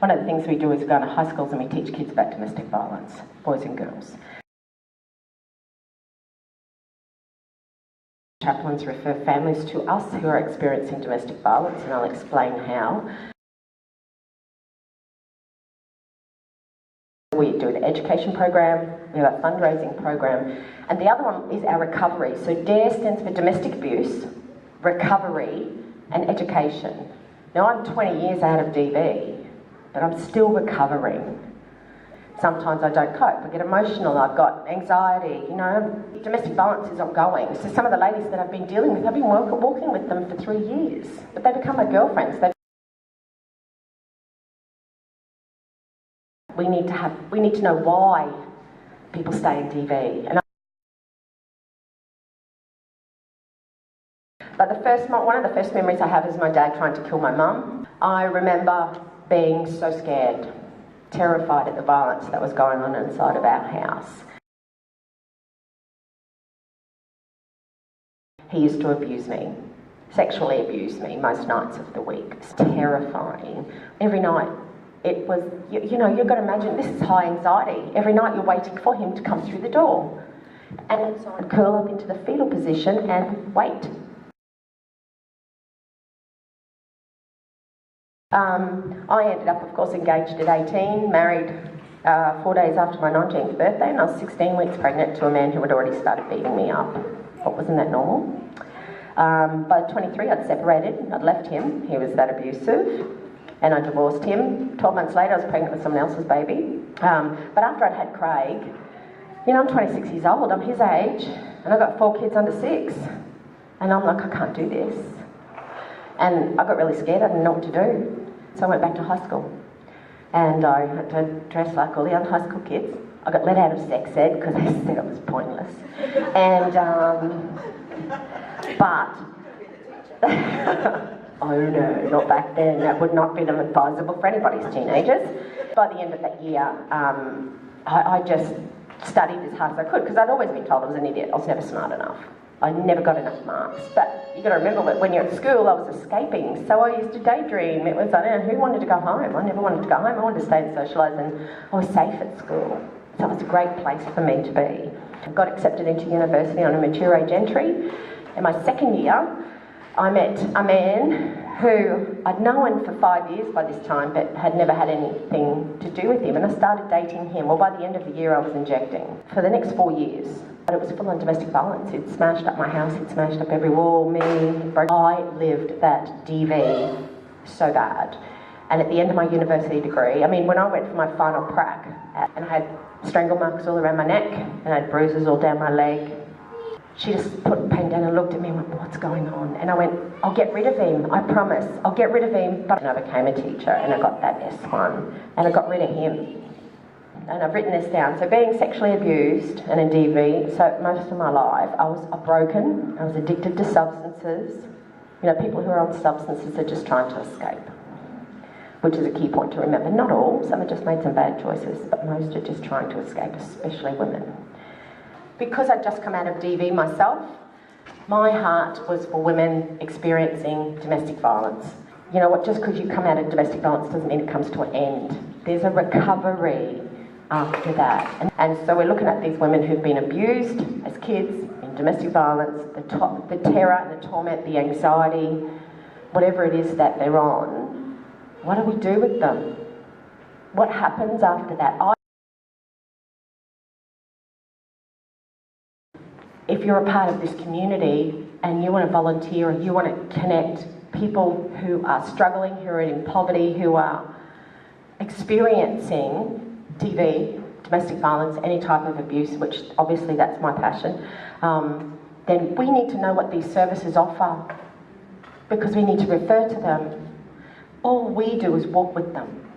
One of the things we do is we go into high schools and we teach kids about domestic violence, boys and girls. Chaplains refer families to us who are experiencing domestic violence, and I'll explain how. We do the education program, we have a fundraising program, and the other one is our recovery. So DARE stands for domestic abuse, recovery and education. Now I'm 20 years out of DV, but I'm still recovering. Sometimes I don't cope, I get emotional, I've got anxiety, you know. Domestic violence is ongoing. So some of the ladies that I've been dealing with, I've been walking with them for 3 years, but they become my girlfriends. We need to know why people stay in DV. But one of the first memories I have is my dad trying to kill my mum. I remember being so scared, terrified at the violence that was going on inside of our house. He used to abuse me, sexually abuse me most nights of the week. It's terrifying. Every night. It was, you know, you've got to imagine, this is high anxiety. Every night you're waiting for him to come through the door. And so I'd curl up into the fetal position and wait. I ended up, of course, engaged at 18, married 4 days after my 19th birthday, and I was 16 weeks pregnant to a man who had already started beating me up. But wasn't that normal? By 23, I'd separated. I'd left him. He was that abusive. And I divorced him. 12 months later, I was pregnant with someone else's baby. But after I'd had Craig, you know, I'm 26 years old, I'm his age, and I've got 4 kids under 6. And I'm like, I can't do this. And I got really scared, I didn't know what to do. So I went back to high school. And I had to dress like all the other high school kids. I got let out of sex ed because they said it was pointless. And, but... Oh no, not back then. That would not be advisable for anybody's teenagers. By the end of that year, I just studied as hard as I could because I'd always been told I was an idiot. I was never smart enough. I never got enough marks. But you've got to remember that when you're at school, I was escaping. So I used to daydream. It was, I don't know, who wanted to go home? I never wanted to go home. I wanted to stay and socialise, and I was safe at school. So it was a great place for me to be. I got accepted into university on a mature age entry. In my second year, I met a man who I'd known for 5 years by this time, but had never had anything to do with him, and I started dating him. Well, by the end of the year I was injecting. For the next 4 years, but it was full on domestic violence. He'd smashed up my house, he'd smashed up every wall, me. I lived that DV so bad. And at the end of my university degree, I mean, when I went for my final prac, and I had strangle marks all around my neck, and I had bruises all down my leg, she just put the pen down and looked at me and went, what's going on? And I went, I'll get rid of him, I promise, I'll get rid of him. But I became a teacher and I got that S1 and I got rid of him. And I've written this down. So being sexually abused and in DV, so most of my life, I was broken, I was addicted to substances. You know, people who are on substances are just trying to escape, which is a key point to remember. Not all, some have just made some bad choices, but most are just trying to escape, especially women. Because I'd just come out of DV myself, my heart was for women experiencing domestic violence. You know what, just because you come out of domestic violence doesn't mean it comes to an end. There's a recovery after that. And so we're looking at these women who've been abused as kids in domestic violence, the terror and the torment, the anxiety, whatever it is that they're on. What do we do with them? What happens after that? If you're a part of this community and you want to volunteer or you want to connect people who are struggling, who are in poverty, who are experiencing DV, domestic violence, any type of abuse, which obviously that's my passion, then we need to know what these services offer because we need to refer to them. All we do is walk with them.